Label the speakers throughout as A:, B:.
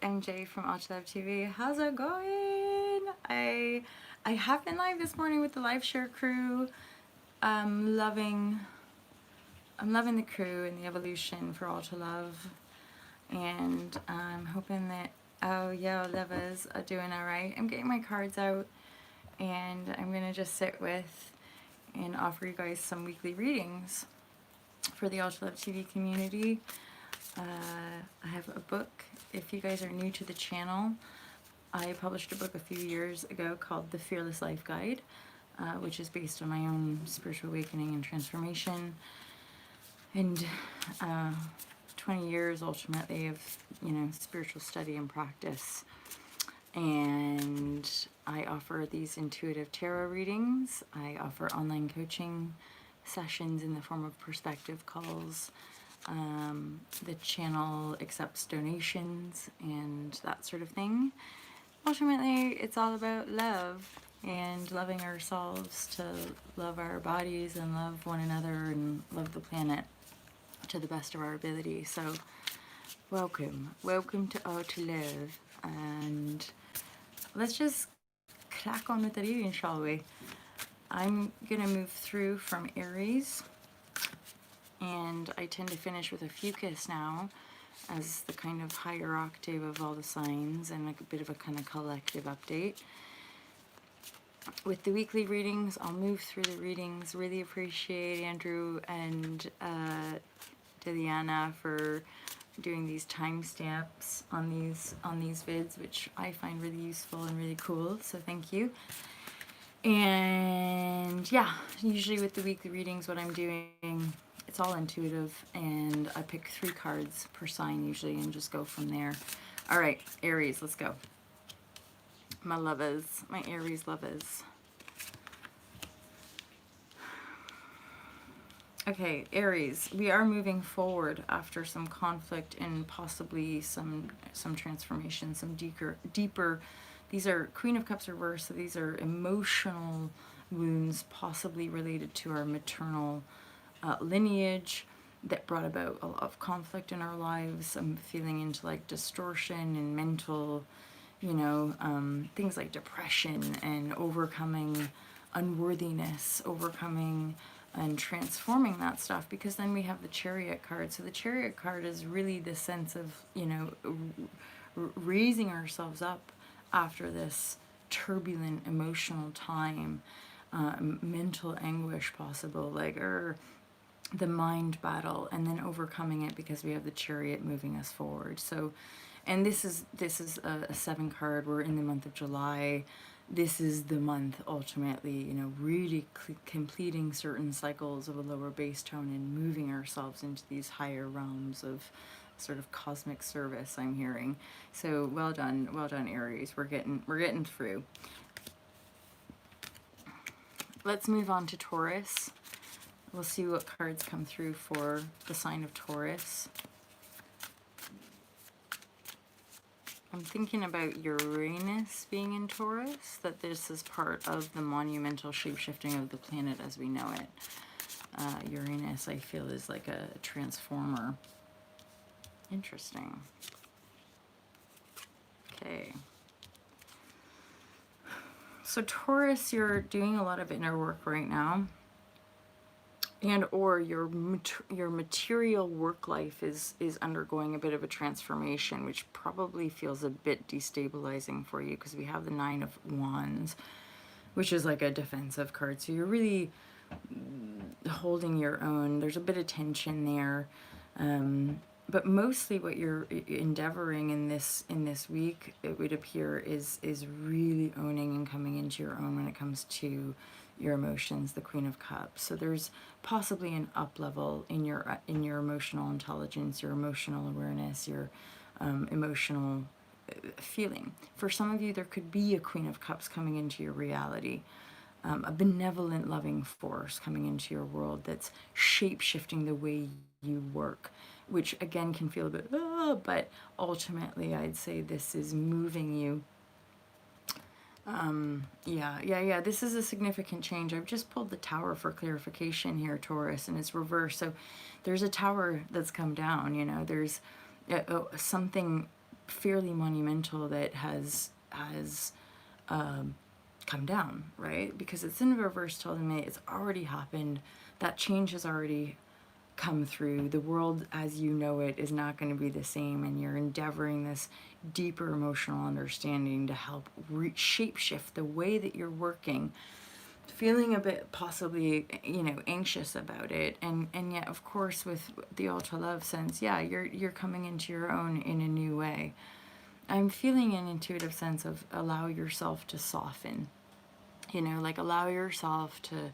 A: MJ from Untitled TV. How's it going? I have been live this morning with the live share crew. I'm loving the crew and the evolution for all to love, and I'm hoping that Oliva's are doing all right. I'm getting my cards out, and I'm gonna just sit with and offer you guys some weekly readings for the Untitled TV community. I have a book. If you guys are new to the channel, I published a book a few years ago called The Fearless Life Guide, which is based on my own spiritual awakening and transformation, and 20 years ultimately of spiritual study and practice. And I offer these intuitive tarot readings. I offer online coaching sessions in the form of perspective calls. The channel accepts donations and that sort of thing. Ultimately, it's all about love and loving ourselves, to love our bodies and love one another and love the planet to the best of our ability. So welcome to All to Live, and let's just crack on with the reading, shall we? I'm gonna move through from Aries, and I tend to finish with a fucus now as the kind of higher octave of all the signs and like a bit of a kind of collective update. With the weekly readings, I'll move through the readings. Really appreciate Andrew and Diliana for doing these timestamps on these vids, which I find really useful and really cool, so thank you. And yeah, usually with the weekly readings, what I'm doing, it's all intuitive, and I pick 3 cards per sign usually and just go from there. All right, Aries, let's go. My lovers, my Aries lovers. Okay, Aries, we are moving forward after some conflict and possibly some transformation, some deeper. These are Queen of Cups reversed, so these are emotional wounds, possibly related to our maternal lineage that brought about a lot of conflict in our lives. I'm feeling into like distortion and mental, things like depression and overcoming unworthiness, overcoming and transforming that stuff, because then we have the Chariot card. So the Chariot card is really the sense of, raising ourselves up after this turbulent emotional time, mental anguish possible, like the mind battle, and then overcoming it because we have the Chariot moving us forward. So, and this is a 7 card. We're in the month of July. This is the month ultimately, really completing certain cycles of a lower base tone and moving ourselves into these higher realms of sort of cosmic service, I'm hearing. So well done, Aries. We're getting through. Let's move on to Taurus. We'll see what cards come through for the sign of Taurus. I'm thinking about Uranus being in Taurus, that this is part of the monumental shape-shifting of the planet as we know it. Uranus, I feel, is like a transformer. Interesting. Okay. So Taurus, you're doing a lot of inner work right now, and or your material work life is undergoing a bit of a transformation, which probably feels a bit destabilizing for you, because we have the 9 of Wands, which is like a defensive card. So you're really holding your own. There's a bit of tension there, but mostly what you're endeavoring in this week, it would appear, is really owning and coming into your own when it comes to your emotions, the Queen of Cups. So there's possibly an up level in your emotional intelligence, your emotional awareness, your emotional feeling. For some of you, there could be a Queen of Cups coming into your reality, a benevolent, loving force coming into your world that's shape-shifting the way you work, which again can feel a bit, but ultimately I'd say this is moving you. Yeah, this is a significant change. I've just pulled the Tower for clarification here, Taurus, and it's reversed. So there's a tower that's come down, there's something fairly monumental that has come down, right? Because it's in reverse telling me it's already happened. That change has already come through. The world as you know it is not going to be the same, and you're endeavoring this deeper emotional understanding to help shape shift the way that you're working, feeling a bit possibly, you know, anxious about it, and yet of course with the ultra love sense, yeah, you're coming into your own in a new way. I'm feeling an intuitive sense of allow yourself to soften, you know, like allow yourself to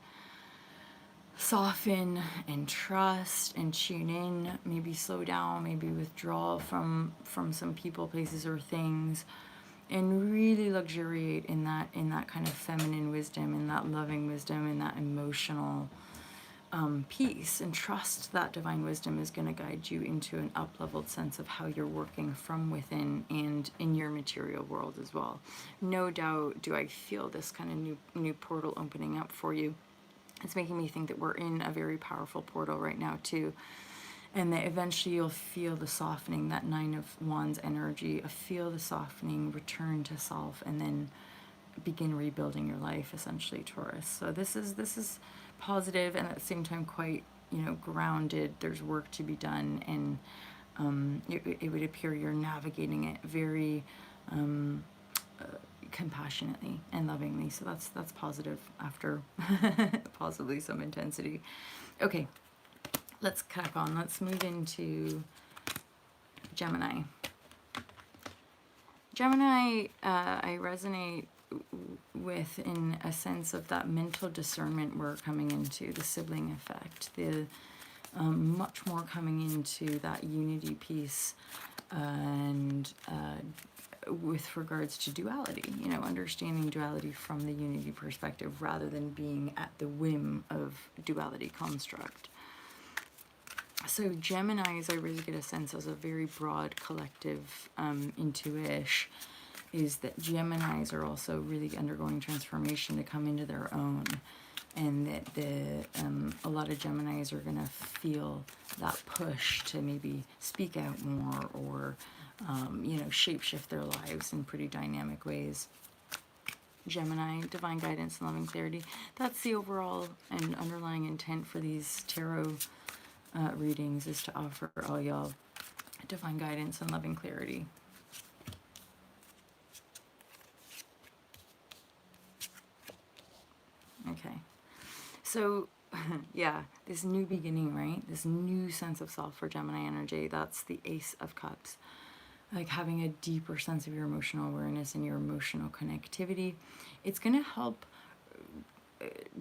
A: soften and trust and tune in, maybe slow down, maybe withdraw from some people, places, or things, and really luxuriate in that kind of feminine wisdom, in that loving wisdom, in that emotional peace, and trust that divine wisdom is going to guide you into an up-leveled sense of how you're working from within and in your material world as well. No doubt do I feel this kind of new portal opening up for you. It's making me think that we're in a very powerful portal right now too, and that eventually you'll feel the softening, that Nine of Wands energy, feel the softening, return to self, and then begin rebuilding your life, essentially, Taurus. So this is positive, and at the same time quite, you know, grounded. There's work to be done, and it would appear you're navigating it very compassionately and lovingly. So that's positive after possibly some intensity. Okay, let's crack on. Let's move into Gemini. Gemini, I resonate with in a sense of that mental discernment we're coming into, the sibling effect, the much more coming into that unity piece, and with regards to duality, you know, understanding duality from the unity perspective rather than being at the whim of duality construct. So Geminis, I really get a sense as a very broad collective intuition, is that Geminis are also really undergoing transformation to come into their own, and that a lot of Geminis are going to feel that push to maybe speak out more, or you know, shapeshift their lives in pretty dynamic ways. Gemini, divine guidance and loving clarity. That's the overall and underlying intent for these tarot readings, is to offer all y'all divine guidance and loving clarity. Okay, so yeah, this new beginning, right? This new sense of self for Gemini energy, that's the Ace of Cups. Like having a deeper sense of your emotional awareness and your emotional connectivity. It's going to help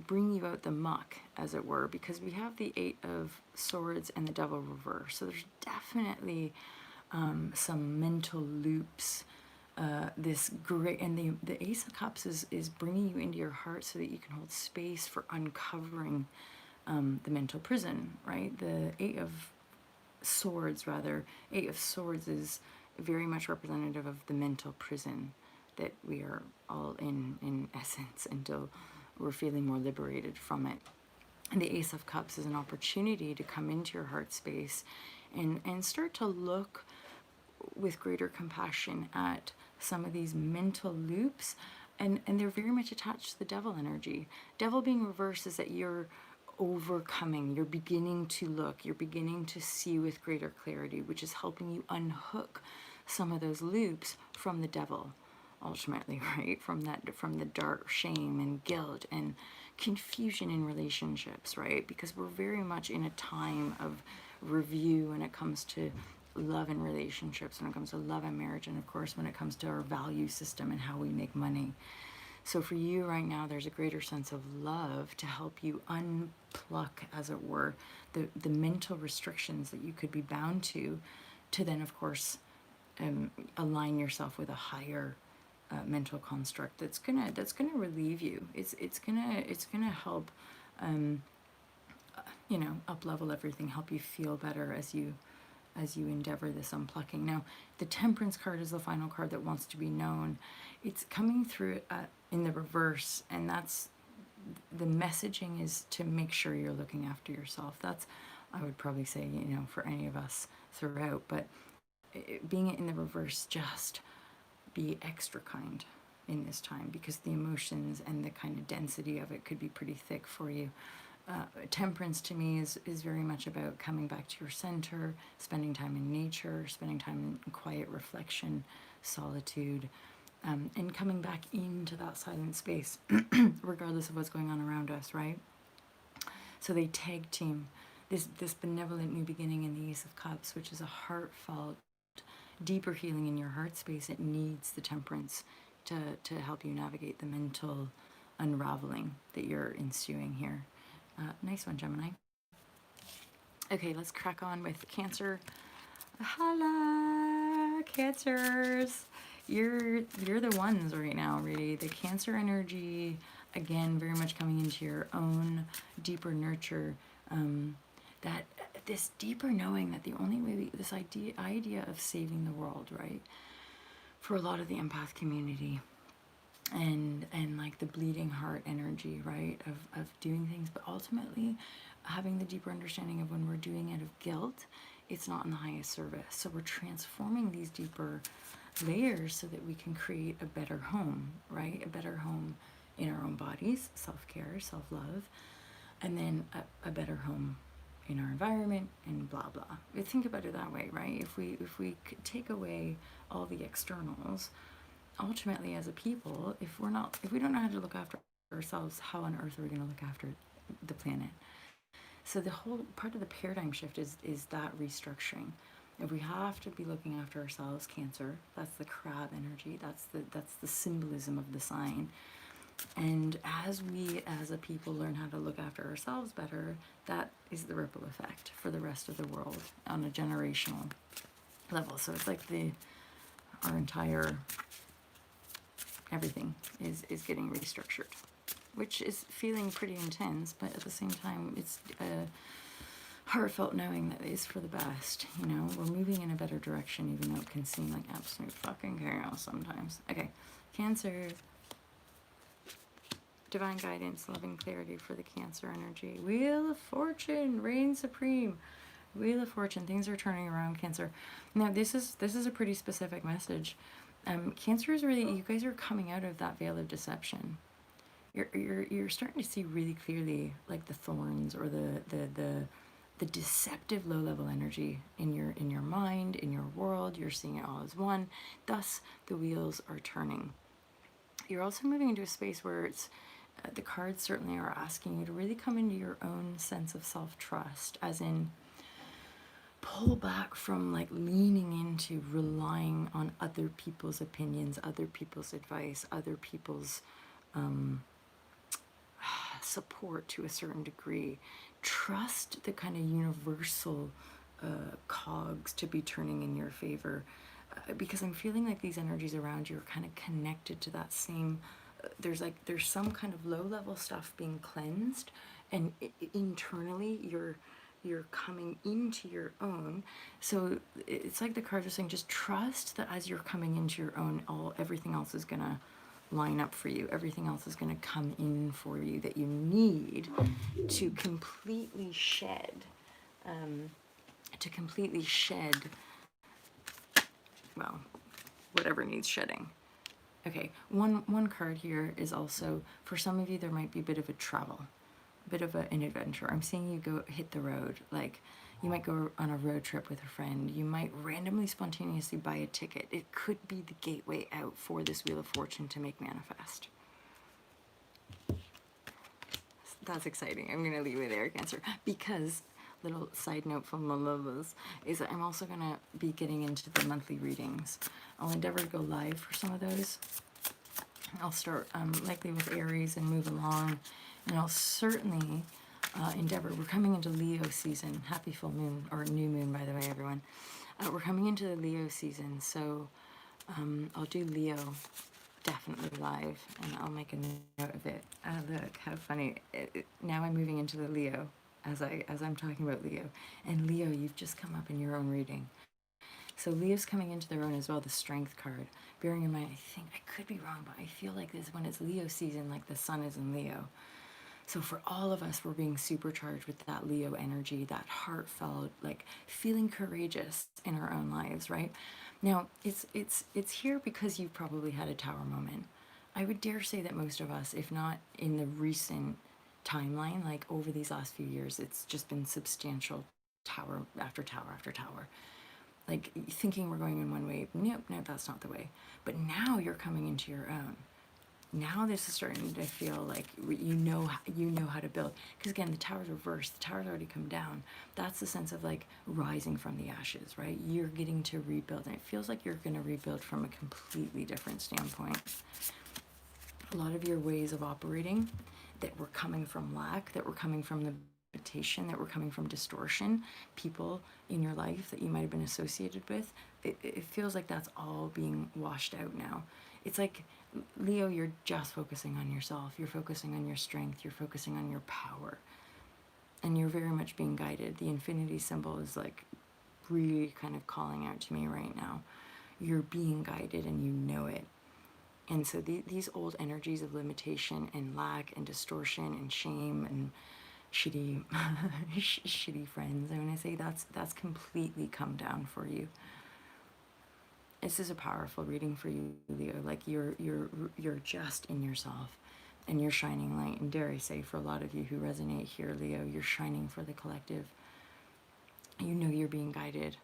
A: bring you out the muck, as it were, because we have the Eight of Swords and the Devil reverse. So there's definitely some mental loops. This great, and the Ace of Cups is bringing you into your heart so that you can hold space for uncovering the mental prison, right? The Eight of Swords is very much representative of the mental prison that we are all in essence, until we're feeling more liberated from it. And the Ace of Cups is an opportunity to come into your heart space and start to look with greater compassion at some of these mental loops, and they're very much attached to the Devil energy. Devil being reversed is that you're overcoming, you're beginning to look, you're beginning to see with greater clarity, which is helping you unhook some of those loops from the devil, ultimately, right? From the dark shame and guilt and confusion in relationships, right? Because we're very much in a time of review when it comes to love and relationships, when it comes to love and marriage, and of course when it comes to our value system and how we make money. So for you right now, there's a greater sense of love to help you unpluck, as it were, the mental restrictions that you could be bound to then of course align yourself with a higher mental construct that's gonna relieve you. It's gonna help you know, up level everything, help you feel better as you endeavor this unplucking. Now, the Temperance card is the final card that wants to be known. It's coming through in the reverse, and that's the messaging is to make sure you're looking after yourself. That's, I would probably say, you know, for any of us throughout, but being in the reverse, just be extra kind in this time, because the emotions and the kind of density of it could be pretty thick for you. Temperance to me is very much about coming back to your center, spending time in nature, spending time in quiet reflection, solitude, and coming back into that silent space, regardless of what's going on around us, right? So they tag team this benevolent new beginning in the Ace of Cups, which is a heartfelt, deeper healing in your heart space. It needs the temperance to help you navigate the mental unraveling that you're ensuing here. Nice one, Gemini. Okay, let's crack on with Cancer. Holla, Cancers. You're the ones right now, really. The Cancer energy, again, very much coming into your own deeper nurture. That this deeper knowing that the only way, this idea of saving the world, right? For a lot of the empath community, and like the bleeding heart energy, right, of doing things, but ultimately having the deeper understanding of when we're doing it of guilt, it's not in the highest service. So we're transforming these deeper layers so that we can create a better home, right? A better home in our own bodies, self-care, self-love, and then a better home in our environment, and blah blah. Think about it that way, right? If we could take away all the externals, ultimately as a people, if we don't know how to look after ourselves, how on earth are we going to look after the planet? So the whole part of the paradigm shift is that restructuring. If we have to be looking after ourselves, Cancer, that's the crab energy, that's the symbolism of the sign. And as we as a people learn how to look after ourselves better, that is the ripple effect for the rest of the world on a generational level. So it's like our entire everything is getting restructured, which is feeling pretty intense, but at the same time, it's a heartfelt knowing that it's for the best. You know, we're moving in a better direction, even though it can seem like absolute fucking chaos sometimes. Okay, Cancer. Divine guidance, loving clarity for the Cancer energy. Wheel of Fortune, reign supreme. Wheel of Fortune, things are turning around, Cancer. Now, this is a pretty specific message. Cancer is really, you guys are coming out of that veil of deception. You're starting to see really clearly, like the thorns or the deceptive low-level energy in your mind, in your world. You're seeing it all as one. Thus, the wheels are turning. You're also moving into a space where it's the cards certainly are asking you to really come into your own sense of self-trust, as in pull back from like leaning into relying on other people's opinions, other people's advice, other people's support to a certain degree. Trust the kind of universal cogs to be turning in your favor, because I'm feeling like these energies around you are kind of connected to that same there's some kind of low-level stuff being cleansed, and internally you're coming into your own. So it's like the cards are saying, just trust that as you're coming into your own, everything else is gonna line up for you. Everything else is gonna come in for you that you need to completely shed, well, whatever needs shedding. Okay, one card here is also, for some of you, there might be a bit of a travel, a bit of an adventure. I'm seeing you go hit the road. Like, you might go on a road trip with a friend. You might randomly, spontaneously buy a ticket. It could be the gateway out for this Wheel of Fortune to make manifest. That's exciting. I'm going to leave it there, Cancer, because little side note from my lovers is that I'm also going to be getting into the monthly readings. I'll endeavor to go live for some of those. I'll start likely with Aries and move along, and I'll certainly endeavor. We're coming into Leo season. Happy full moon, or new moon, by the way, everyone. We're coming into the Leo season, so I'll do Leo definitely live, and I'll make a note of it. Look, how funny. Now I'm moving into the Leo as I'm talking about Leo. And Leo, you've just come up in your own reading. So Leo's coming into their own as well, the Strength card. Bearing in mind, I think, I could be wrong, but I feel like this, when it's Leo season, like the sun is in Leo. So for all of us, we're being supercharged with that Leo energy, that heartfelt, like feeling courageous in our own lives, right? Now, it's here because you've probably had a tower moment. I would dare say that most of us, if not in the recent timeline, like over these last few years, it's just been substantial tower after tower after tower. Like thinking we're going in one way, nope, no, that's not the way. But now you're coming into your own. Now this is starting to feel like you know how to build. Because again, the tower's reversed. The tower's already come down. That's the sense of like rising from the ashes, right? You're getting to rebuild. And it feels like you're going to rebuild from a completely different standpoint. A lot of your ways of operating that were coming from lack, that were coming from the limitation, that were coming from distortion, people in your life that you might have been associated with, it feels like that's all being washed out now. It's like, Leo, you're just focusing on yourself. You're focusing on your strength. You're focusing on your power. And you're very much being guided. The infinity symbol is like really kind of calling out to me right now. You're being guided and you know it. And so these old energies of limitation and lack and distortion and shame and shitty shitty friends, I want to say that's completely come down for you. This is a powerful reading for you, Leo. Like you're just in yourself and you're shining light. And dare I say, for a lot of you who resonate here, Leo, you're shining for the collective. You know you're being guided.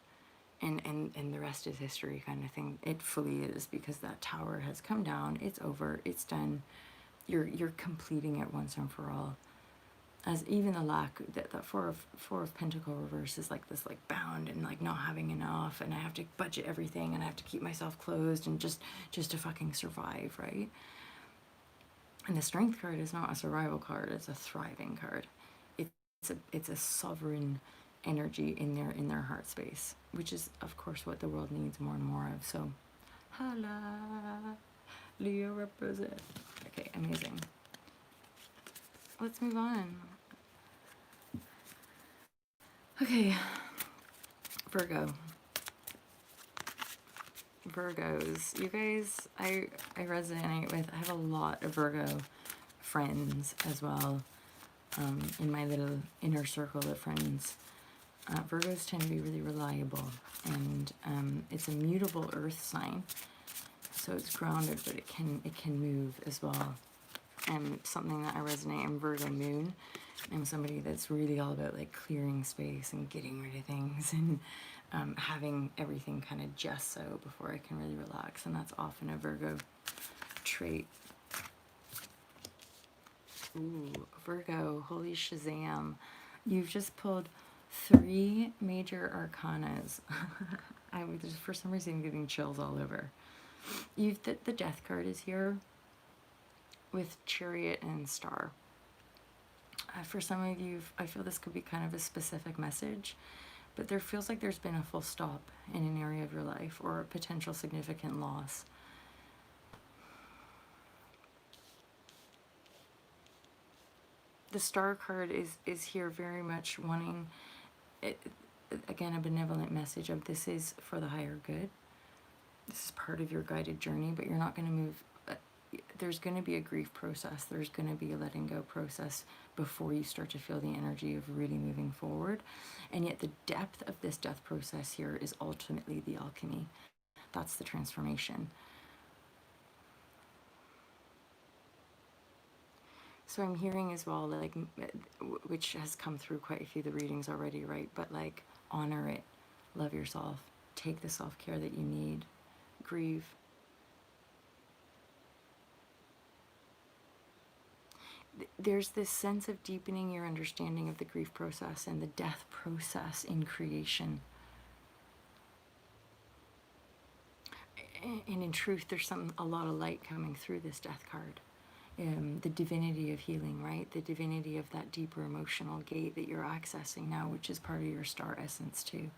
A: And the rest is history kind of thing. It fully is, because that tower has come down. It's over. It's done. You're completing it once and for all. As even the lack, that four of Pentacle reverse is like this, like bound and like not having enough, and I have to budget everything and I have to keep myself closed and just to fucking survive, right? And the Strength card is not a survival card, it's a thriving card. It's a sovereign energy in their heart space, which is of course what the world needs more and more of. So holla, Leo represent. Okay, amazing. Let's move on. Okay, Virgos, you guys, I resonate with. I have a lot of Virgo friends as well, in my little inner circle of friends. Virgos tend to be really reliable, and it's a mutable earth sign, so it's grounded, but it can move as well. And something that I resonate, I'm Virgo moon. I'm somebody that's really all about like clearing space and getting rid of things and having everything kind of just so before I can really relax. And that's often a Virgo trait. Ooh, Virgo, holy Shazam. You've just pulled 3 major arcanas. I was just, for some reason, getting chills all over. The Death card is here with Chariot and Star. For some of you, I feel this could be kind of a specific message, but there feels like there's been a full stop in an area of your life or a potential significant loss. The Star card is here very much wanting, again, a benevolent message of this is for the higher good. This is part of your guided journey, but you're not going to move. There's going to be a grief process. There's going to be a letting go process before you start to feel the energy of really moving forward. And yet the depth of this death process here is ultimately the alchemy. That's the transformation. So I'm hearing as well, like, which has come through quite a few of the readings already, right? But like, honor it. Love yourself. Take the self-care that you need. Grieve. There's this sense of deepening your understanding of the grief process and the death process in creation. And in truth, there's a lot of light coming through this death card. The divinity of healing, right? The divinity of that deeper emotional gate that you're accessing now, which is part of your star essence too.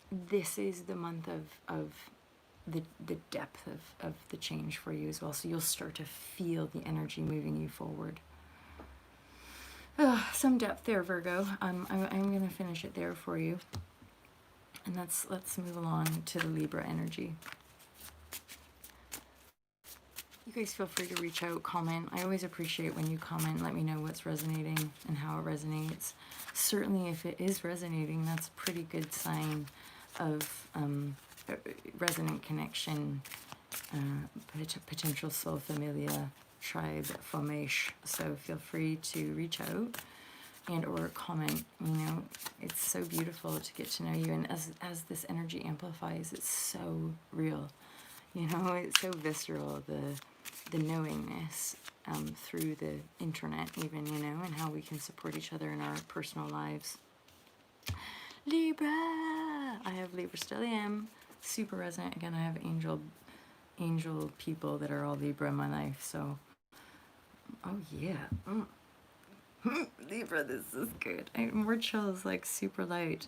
A: This is the month of the depth of the change for you as well. So you'll start to feel the energy moving you forward. Some depth there, Virgo. I'm going to finish it there for you. And let's move along to the Libra energy. You guys feel free to reach out, comment. I always appreciate when you comment. Let me know what's resonating and how it resonates. Certainly if it is resonating, that's a pretty good sign of resonant connection, potential soul familia, tribe formation. So feel free to reach out and or comment. You know, it's so beautiful to get to know you, and as this energy amplifies, it's so real. You know, it's so visceral, the knowingness through the internet even, you know, and how we can support each other in our personal lives. Libra! I have Libra stellium, super resonant. Again, I have angel people that are all Libra in my life, so oh yeah. Libra, this is good. More chills, like super light.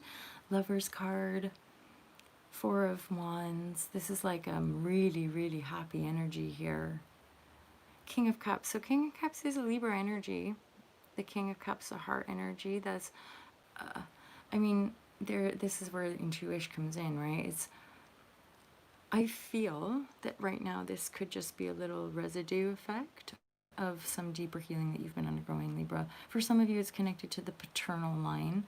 A: Lover's card, Four of Wands. This is like really, really happy energy here. King of Cups. So King of Cups is a Libra energy. The King of Cups, a heart energy. That's, I mean, this is where the intuition comes in, right? I feel that right now this could just be a little residue effect of some deeper healing that you've been undergoing, Libra. For some of you, it's connected to the paternal line.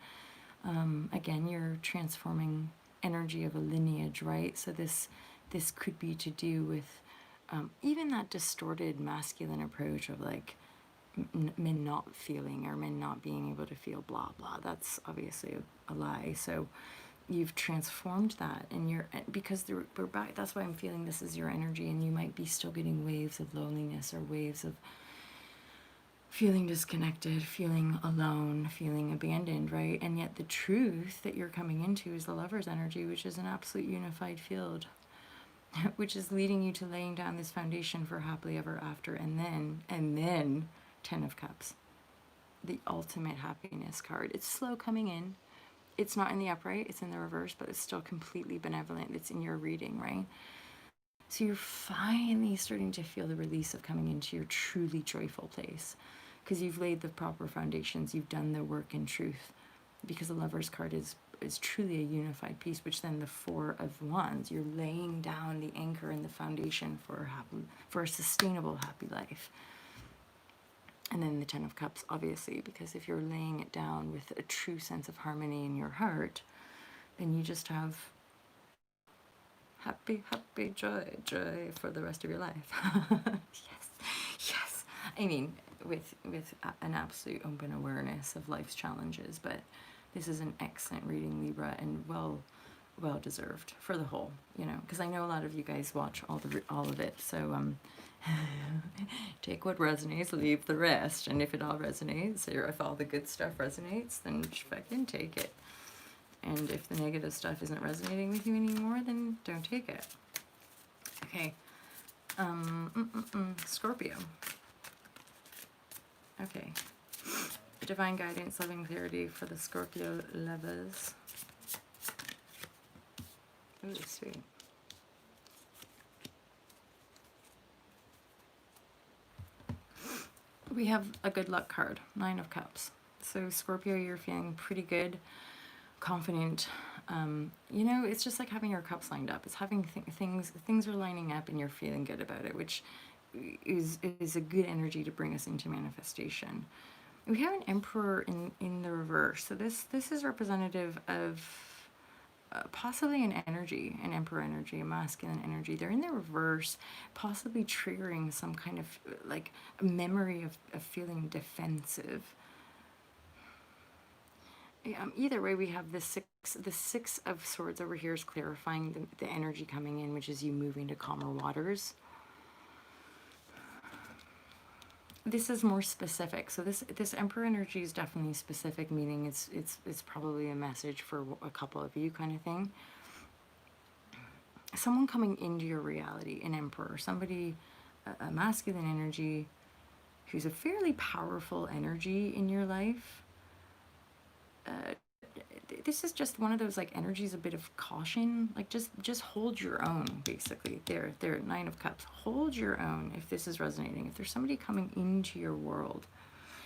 A: Again, you're transforming energy of a lineage, right? So this could be to do with even that distorted masculine approach of like men not feeling or men not being able to feel blah blah. That's obviously a lie. So you've transformed that, and because we're back. That's why I'm feeling this is your energy, and you might be still getting waves of loneliness or waves of feeling disconnected, feeling alone, feeling abandoned, right? And yet the truth that you're coming into is the Lover's energy, which is an absolute unified field, which is leading you to laying down this foundation for happily ever after, and then Ten of Cups, the ultimate happiness card. It's slow coming in. It's not in the upright, it's in the reverse, but it's still completely benevolent. It's in your reading, right? So you're finally starting to feel the release of coming into your truly joyful place, because you've laid the proper foundations, you've done the work in truth, because the Lover's card is truly a unified piece, which then the Four of Wands, you're laying down the anchor and the foundation for a sustainable happy life. And then the Ten of Cups, obviously, because if you're laying it down with a true sense of harmony in your heart, then you just have happy, happy, joy, joy for the rest of your life. Yes. I mean, with an absolute open awareness of life's challenges, but this is an excellent reading, Libra, and well deserved for the whole, you know, because I know a lot of you guys watch all of it, so take what resonates, leave the rest. And if it all resonates, or if all the good stuff resonates, then fucking take it. And if the negative stuff isn't resonating with you anymore, then don't take it. Okay. Scorpio. Okay. Divine guidance, loving clarity for the Scorpio lovers. Ooh, sweet. We have a good luck card, Nine of Cups. So Scorpio, you're feeling pretty good, confident. You know, it's just like having your cups lined up. It's having things are lining up and you're feeling good about it, which is a good energy to bring us into manifestation. We have an Emperor in the reverse. So this is representative of possibly an energy, an Emperor energy, a masculine energy. They're in the reverse, possibly triggering some kind of like a memory of feeling defensive. Either way, we have the Six of Swords over here is clarifying the energy coming in, which is you moving to calmer waters. This is more specific. So this Emperor energy is definitely specific, meaning it's probably a message for a couple of you, kind of thing. Someone coming into your reality, an Emperor, somebody, a masculine energy, who's a fairly powerful energy in your life. This is just one of those like energies, a bit of caution, like just hold your own, basically. There, Nine of Cups. Hold your own if this is resonating. If there's somebody coming into your world,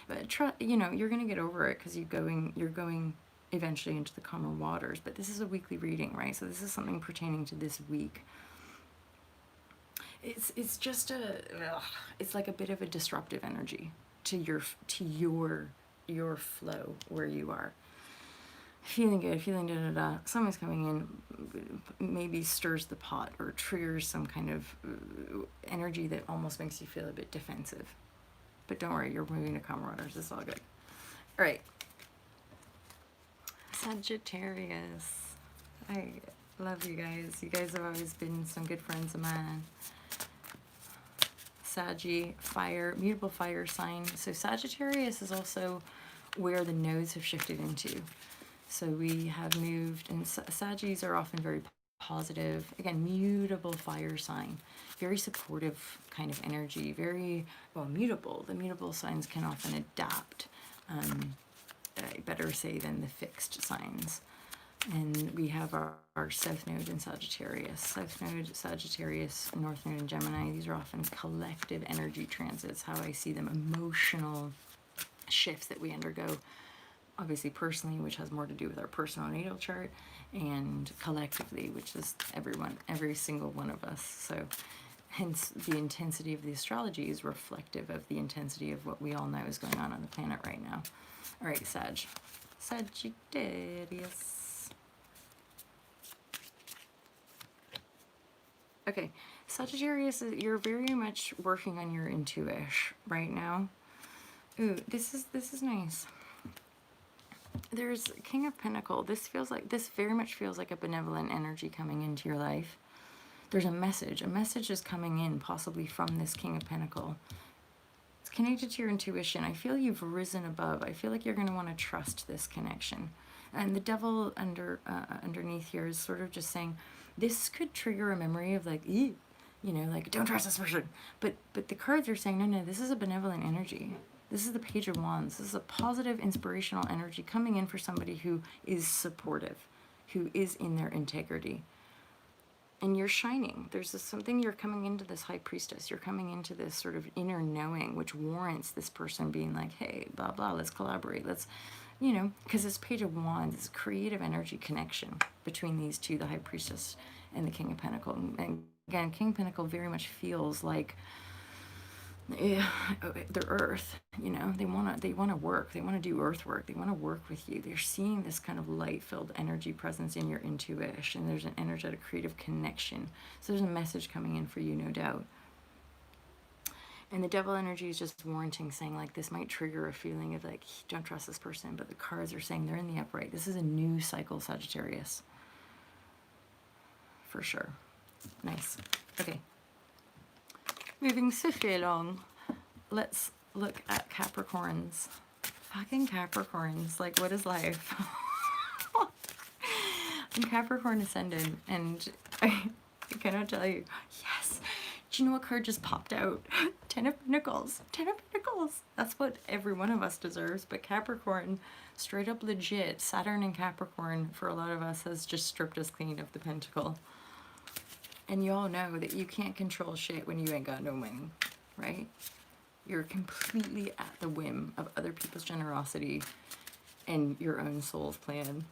A: but you know, you're gonna get over it because you're going eventually into the calmer waters. But this is a weekly reading, right? So this is something pertaining to this week. it's just it's like a bit of a disruptive energy to your flow where you are. Feeling good, feeling da da da. Someone's coming in, maybe stirs the pot or triggers some kind of energy that almost makes you feel a bit defensive. But don't worry, you're moving to calm waters. It's all good. All right. Sagittarius. I love you guys. You guys have always been some good friends of mine. Saggy, fire, mutable fire sign. So Sagittarius is also where the nodes have shifted into. So we have moved, and Saggies are often very positive. Again, mutable fire sign. Very supportive kind of energy. Very, well, mutable. The mutable signs can often adapt. Better say than the fixed signs. And we have our South Node in Sagittarius. South Node, Sagittarius, North Node in Gemini. These are often collective energy transits, how I see them, emotional shifts that we undergo. Obviously personally, which has more to do with our personal natal chart, and collectively, which is everyone, every single one of us. So hence the intensity of the astrology is reflective of the intensity of what we all know is going on the planet right now. All right, Sagittarius. Okay, Sagittarius, you're very much working on your intuition right now. Ooh, this is nice. There's King of Pentacles. This very much feels like a benevolent energy coming into your life. There's a message. A message is coming in, possibly from this King of Pentacles. It's connected to your intuition. I feel you've risen above. I feel like you're going to want to trust this connection. And the devil underneath here is sort of just saying, this could trigger a memory of like, you know, like, don't trust this person. But the cards are saying, no, this is a benevolent energy. This is the Page of Wands. This is a positive, inspirational energy coming in for somebody who is supportive, who is in their integrity. And you're shining. There's something, you're coming into this High Priestess. You're coming into this sort of inner knowing, which warrants this person being like, hey, blah, blah, let's collaborate. Let's, you know, because this Page of Wands is creative energy connection between these two, the High Priestess and the King of Pentacles. And again, King of Pentacles very much feels like, yeah, the earth, you know, they want to work, they want to do earth work, they want to work with you. They're seeing this kind of light-filled energy presence in your intuition. There's an energetic creative connection. So there's a message coming in for you, no doubt. And the devil energy is just warranting, saying like, this might trigger a feeling of like, don't trust this person, but the cards are saying they're in the upright. This is a new cycle, Sagittarius, for sure. Nice. Okay. Moving swiftly along, let's look at Capricorns. Fucking Capricorns, like, what is life? I'm Capricorn ascendant, and I cannot tell you. Yes, do you know what card just popped out? 10 of Pentacles. 10 of Pentacles. That's what every one of us deserves, but Capricorn, straight up legit, Saturn and Capricorn, for a lot of us, has just stripped us clean of the pentacle. And you all know that you can't control shit when you ain't got no money, right? You're completely at the whim of other people's generosity and your own soul's plan.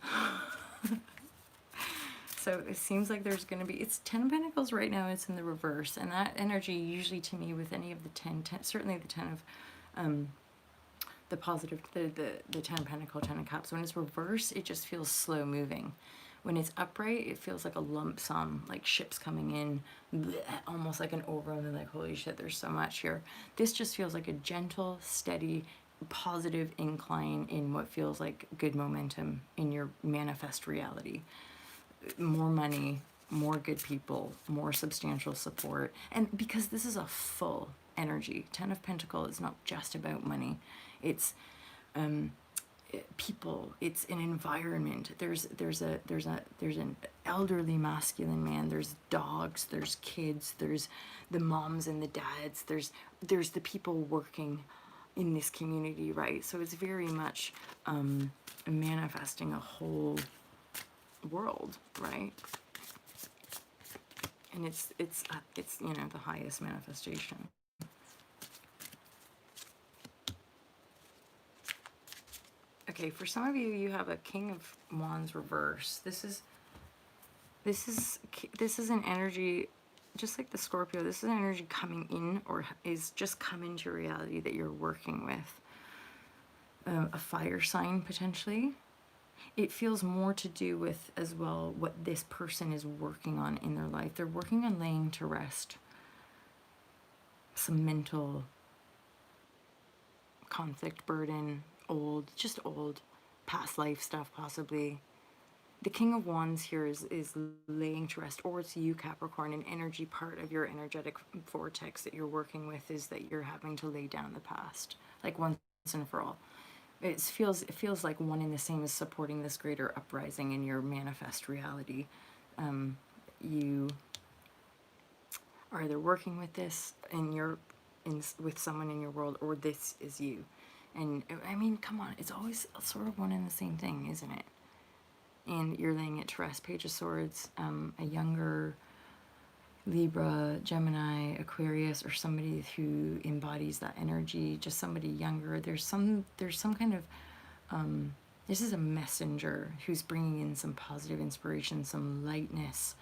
A: So it seems like there's going to be, it's 10 of Pentacles right now, it's in the reverse. And that energy usually to me with any of the 10 certainly the 10 of, the positive, the 10 of Pentacles, 10 of Cups. When it's reverse, it just feels slow moving. When it's upright, it feels like a lump sum, like ships coming in, bleh, almost like an overwhelming, like, holy shit, there's so much here. This just feels like a gentle, steady, positive incline in what feels like good momentum in your manifest reality. More money, more good people, more substantial support. And because this is a full energy, 10 of Pentacles is not just about money. It's people, it's an environment. There's an elderly masculine man, there's dogs, there's kids, there's the moms and the dads, there's the people working in this community, right? So it's very much manifesting a whole world, right? And it's you know, the highest manifestation. Okay, for some of you, you have a King of Wands reverse. This is an energy just like the Scorpio, this is an energy coming in, or is just come into reality that you're working with. A fire sign, potentially. It feels more to do with, as well, what this person is working on in their life. They're working on laying to rest some mental conflict, burden, just old, past life stuff, possibly. The King of Wands here is laying to rest, or it's you, Capricorn. An energy part of your energetic vortex that you're working with is that you're having to lay down the past, like once and for all. It feels like one and the same as supporting this greater uprising in your manifest reality. You are either working with this with someone in your world, or this is you. And I mean, come on, it's always sort of one and the same thing, isn't it? And you're laying it to rest. Page of Swords, a younger Libra, Gemini, Aquarius, or somebody who embodies that energy, just somebody younger. There's some kind of, this is a messenger who's bringing in some positive inspiration, some lightness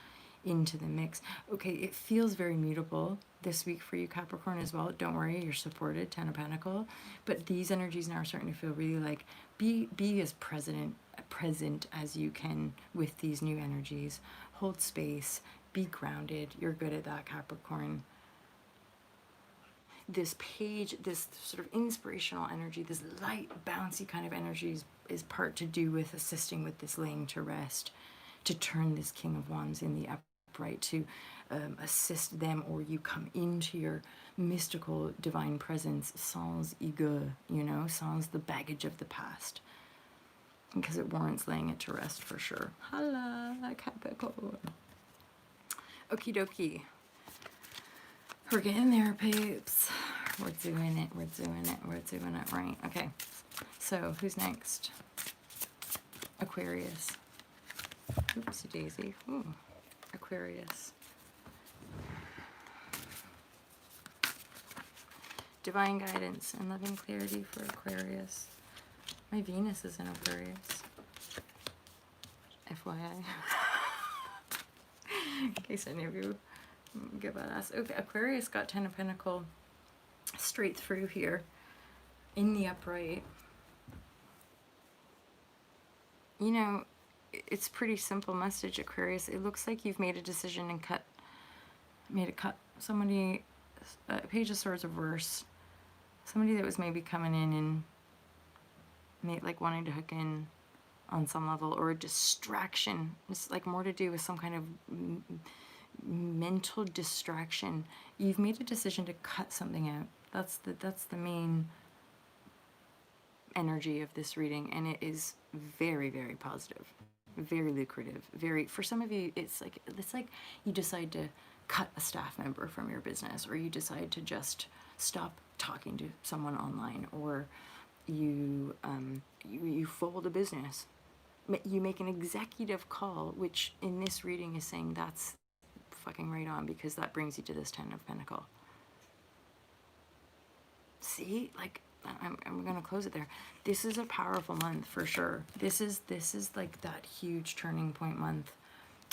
A: into the mix. Okay, it feels very mutable this week for you, Capricorn, as well. Don't worry, you're supported, Ten of Pentacles. But these energies now are starting to feel really like, be as present as you can with these new energies. Hold space, be grounded. You're good at that, Capricorn. This page, this sort of inspirational energy, this light, bouncy kind of energy is part to do with assisting with this laying to rest, to turn this King of Wands in the upright, to assist them, or you come into your mystical divine presence sans ego, sans the baggage of the past, because it warrants laying it to rest for sure. Hello, Capricorn. Okie dokie. We're getting there, peeps. We're doing it, we're doing it, we're doing it right. Okay, so who's next? Aquarius. Oopsie daisy. Ooh, Aquarius. Divine guidance and loving clarity for Aquarius. My Venus is in Aquarius. FYI. In case any of you give a ass. Okay, Aquarius got Ten of Pentacles straight through here in the upright. It's pretty simple message, Aquarius. It looks like you've made a decision and made a cut. Somebody, Page of Swords reverse. Somebody that was maybe coming in and like wanting to hook in on some level, or a distraction. It's like more to do with some kind of mental distraction. You've made a decision to cut something out. That's the main energy of this reading, and it is very, very positive, very lucrative. For some of you, it's like you decide to cut a staff member from your business, or you decide to just stop talking to someone online, or you fold a business. You make an executive call, which in this reading is saying that's fucking right on, because that brings you to this Ten of Pentacles. See, like, I'm gonna close it there. This is a powerful month for sure. This is like that huge turning point month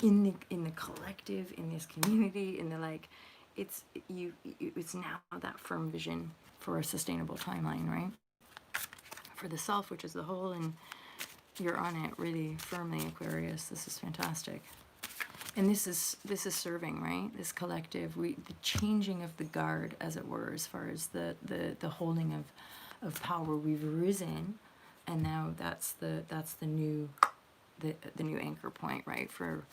A: in the collective, in this community, in the like. It's now that firm vision for a sustainable timeline, right? For the self, which is the whole, and you're on it really firmly, Aquarius. This is fantastic. And this is serving, right? This collective, the changing of the guard, as it were, as far as the holding of power. We've risen, and now that's the new anchor point, right, for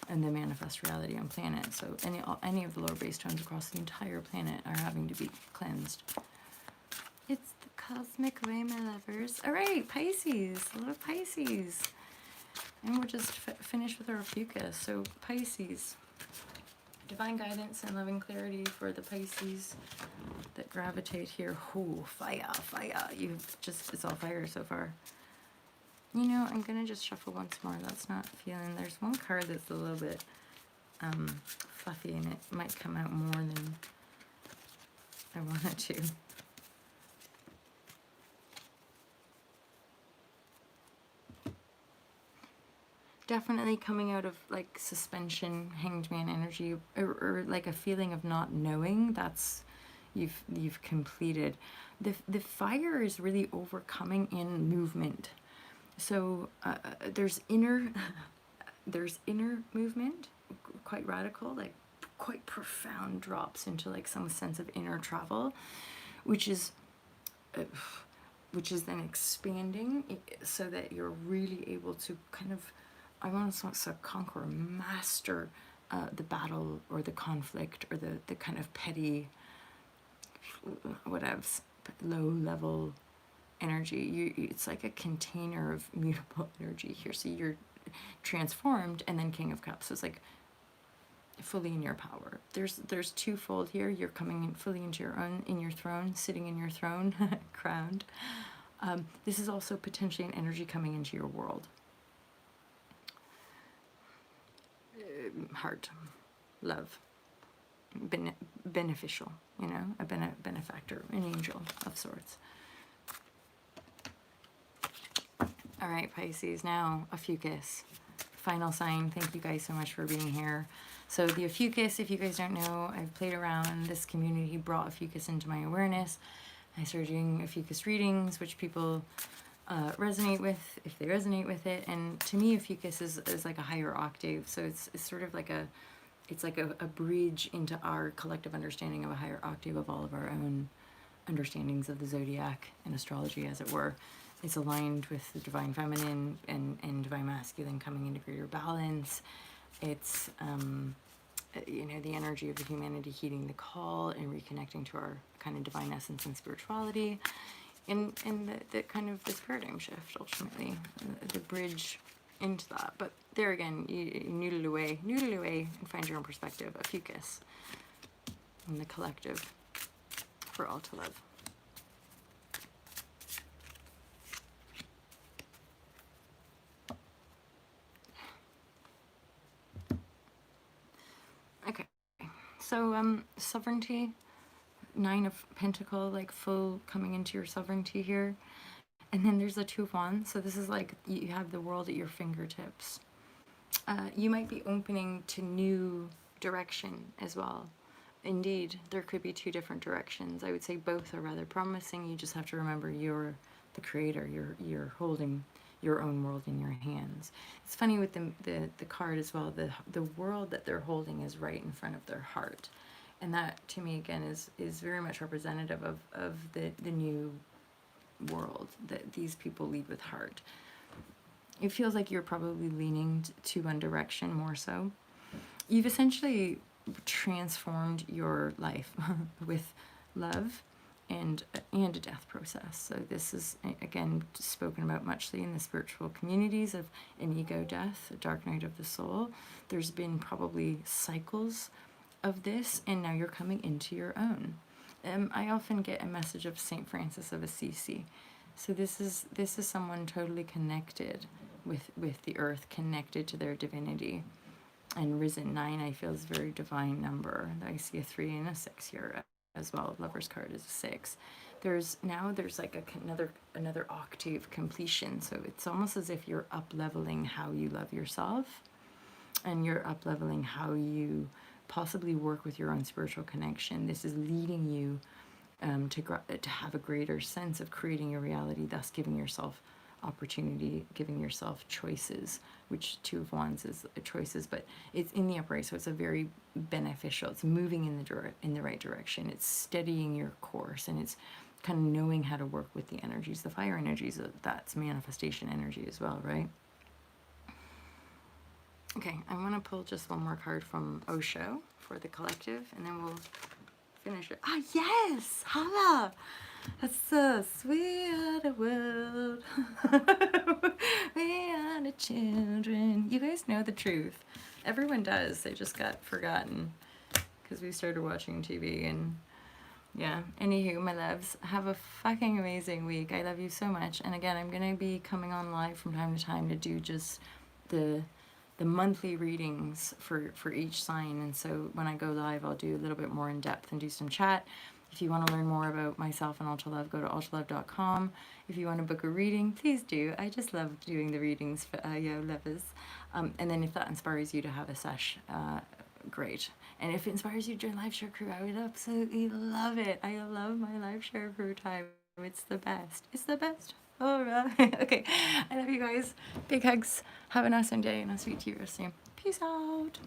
A: and the manifest reality on planet. So any of the lower base tones across the entire planet are having to be cleansed. It's the cosmic way, my lovers. All right, Pisces. Hello, Pisces. And we'll just finish with our fucus. So Pisces, divine guidance and loving clarity for the Pisces that gravitate here. Ooh, fire. It's all fire so far. I'm gonna just shuffle once more. That's not feeling. There's one card that's a little bit fluffy, and it might come out more than I want it to. definitely coming out of like suspension, hanged man energy, or like a feeling of not knowing. That's you've completed. The fire is really overcoming in movement. So there's inner movement, quite radical, like quite profound drops into like some sense of inner travel, which is then expanding so that you're really able to kind of, I want to say, conquer, master the battle or the conflict or the kind of petty, whatevs, low level energy. It's like a container of mutable energy here. So you're transformed, and then King of Cups. So it's like fully in your power. There's twofold here. You're coming in fully into your own, in your throne, sitting in your throne, crowned. This is also potentially an energy coming into your world. Heart, love, beneficial, you know, a benefactor, an angel of sorts. All right, Pisces, now a fucus. Final sign. Thank you guys so much for being here. So the Ophiuchus, if you guys don't know, I've played around. This community brought Ophiuchus into my awareness. I started doing Ophiuchus readings, which people resonate with, if they resonate with it. And to me, Ophiuchus is like a higher octave. So it's sort of like a bridge into our collective understanding of a higher octave of all of our own understandings of the zodiac and astrology, as it were. It's aligned with the divine feminine and divine masculine coming into greater balance. It's, you know, the energy of the humanity heeding the call and reconnecting to our kind of divine essence and spirituality. And the kind of this paradigm shift, ultimately, the bridge into that. But there again, you noodle away and find your own perspective. A fucus and the collective for all to love. Okay, so sovereignty, 9 of Pentacle, like full coming into your sovereignty here. And then there's the 2 of Wands. So this is like you have the world at your fingertips. You might be opening to new direction as well. Indeed, there could be 2 different directions. I would say both are rather promising. You just have to remember you're the creator. You're holding your own world in your hands. It's funny with the card as well. The world that they're holding is right in front of their heart. And that, to me, again, is very much representative of the new world, that these people lead with heart. It feels like you're probably leaning to one direction more so. You've essentially transformed your life with love and a death process. So this is, again, spoken about muchly in the spiritual communities of an ego death, a dark night of the soul. There's been probably cycles of this, and now you're coming into your own. I often get a message of Saint Francis of Assisi. So this is someone totally connected with the earth, connected to their divinity, and risen. 9 I feel is a very divine number. I see a 3 and a 6 here as well. Lover's card is a 6. There's like another octave completion. So it's almost as if you're up leveling how you love yourself, and you're up leveling how you possibly work with your own spiritual connection. This is leading you to have a greater sense of creating your reality, thus giving yourself opportunity, giving yourself choices, which 2 of Wands is choices, but it's in the upright, so it's a very beneficial. It's moving in the right direction. It's steadying your course, and it's kind of knowing how to work with the energies. The fire energies, that's manifestation energy as well, right? Okay, I want to pull just one more card from Osho for the collective, and then we'll finish it. Ah, yes! Holla! That's so sweet of the world. We are the children. You guys know the truth. Everyone does. They just got forgotten because we started watching TV. And yeah, anywho, my loves, have a fucking amazing week. I love you so much. And again, I'm going to be coming on live from time to time to do just the monthly readings for each sign. And so when I go live, I'll do a little bit more in depth and do some chat. If you want to learn more about myself and Ultra Love, go to ultralove.com. If you want to book a reading, please do. I just love doing the readings for yo lovers. And then if that inspires you to have a sesh, great. And if it inspires you to join Live Share Crew, I would absolutely love it. I love my Live Share Crew time. It's the best. It's the best. All right. Okay. I love you guys. Big hugs. Have an awesome day, and I'll speak to you real soon. Peace out.